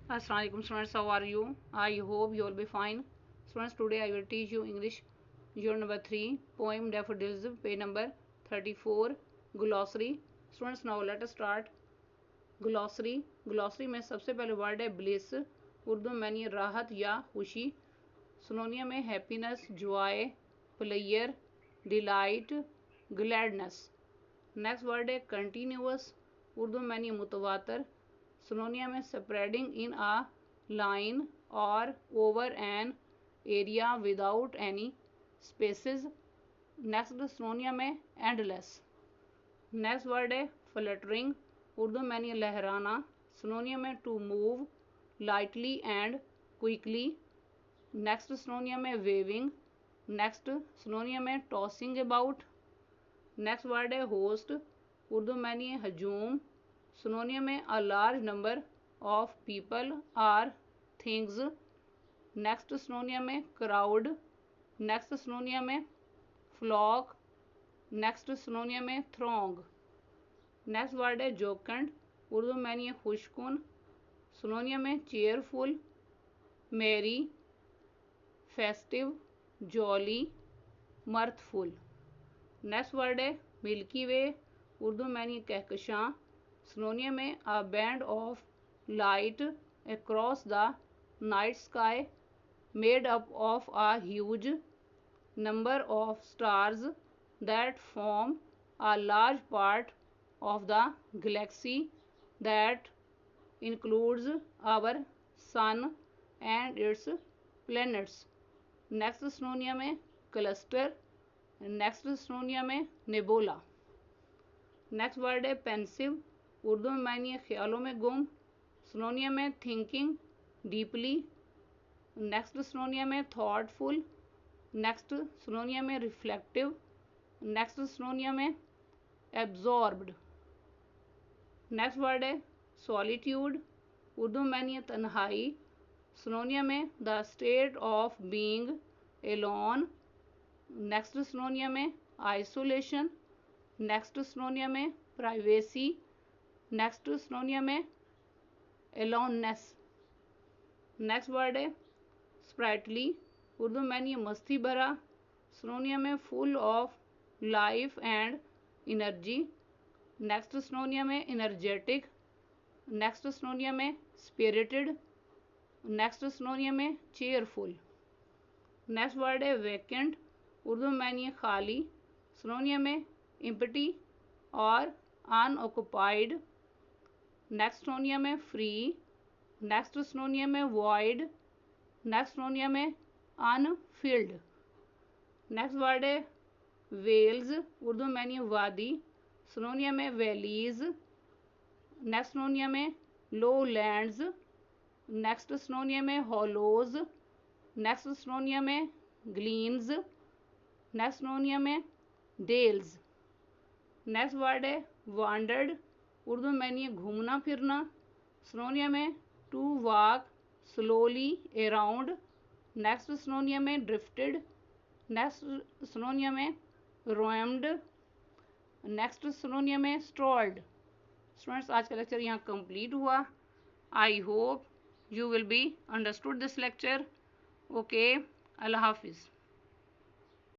Assalamualaikum students, how are you? I hope you will be fine. Students, today I will teach you English unit number 3, poem Daffodils, page number 34, glossary. Students, now let us start. glossary. glossary में सबसे पहले word है bliss, Urdu में यानी राहत या खुशी. Synonym में happiness, joy, player, delight, gladness. Next word है कंटिन्यूअस, उर्दू में यानी मुतवातर. सिनोनियम में स्प्रेडिंग इन अ लाइन और over an area without any spaces. Next synonym में एंडलेस. नेक्स्ट वर्ड है फ्लटरिंग, उर्दू में यानी लहराना. सिनोनियम में to move lightly and quickly. Next synonym में वेविंग. नेक्स्ट सिनोनियम में टॉसिंग अबाउट. नेक्स्ट वर्ड है होस्ट, उर्दू में यानी हजूम. सिनोनियम में a large number of people or things. Next synonym में क्राउड. नेक्स्ट सिनोनियम में फ्लॉक. नेक्स्ट सिनोनियम में थ्रोंग. नेक्स्ट वर्ड है जोकंड, उर्दू में यानी खुशकुन. सिनोनियम में चेयरफुल, मेरी, फेस्टिव, जॉली, मर्थफुल. नेक्स्ट वर्ड है मिल्की वे, उर्दू में यानी कहकशां. सिनोनियम में a band of light across the night sky made up of a huge number of stars that form a large part of the galaxy that includes our sun and its planets. Next synonym है cluster. Next synonym है nebula. Next word है pensive, Urdu में मायने ख्यालों में गुम. सिनोनियम है thinking deeply. Next synonym है थॉटफुल. नेक्स्ट सिनोनियम है रिफ्लेक्टिव. नेक्स्ट सिनोनियम है एब्जॉर्ब्ड. नेक्स्ट वर्ड है सॉलिट्यूड, उर्दू में यानी तन्हाई. सिनोनियम में the state of being alone. Next synonym में आइसोलेशन. नेक्स्ट सिनोनियम में प्राइवेसी. नेक्स्ट सिनोनियम में एलोननेस. नेक्स्ट वर्ड है स्प्राइटली, उर्दू में यानी मस्ती भरा. सिनोनियम में full of life and energy. Next synonym है एनर्जेटिक. नेक्स्ट सिनोनियम है स्पिरिटेड. नेक्स्ट सिनोनियम है चेयरफुल. नेक्स्ट वर्ड है वैकेंट, उर्दू में यानी खाली. सिनोनियम है एम्प्टी और अनऑक्युपाइड. नेक्स्ट सिनोनियम है फ्री. नेक्स्ट सिनोनियम है वॉइड. नेक्स्ट सिनोनियम है अनफिल्ड. नेक्स्ट वर्ड है वेल्स, उर्दू में यानी वादी. सिनोनियम है वैलीज. नेक्स्ट सिनोनियम है लोलैंड्स. नेक्स्ट सिनोनियम है हॉलोज. नेक्स्ट सिनोनियम है ग्लीन्स. नेक्स्ट सिनोनियम है डेल्स. नेक्स्ट वर्ड है वांडर्ड, उर्दू में यानी घूमना फिरना. सिनोनियम है to walk slowly around. Next synonym है ड्रिफ्टेड. नेक्स्ट सिनोनियम है रोएम्ड. नेक्स्ट सिनोनियम है स्ट्रॉल्ड. स्टूडेंट्स, आज का लेक्चर यहाँ कंप्लीट हुआ. I hope you will be understood this lecture. Okay, Allah हाफिज़.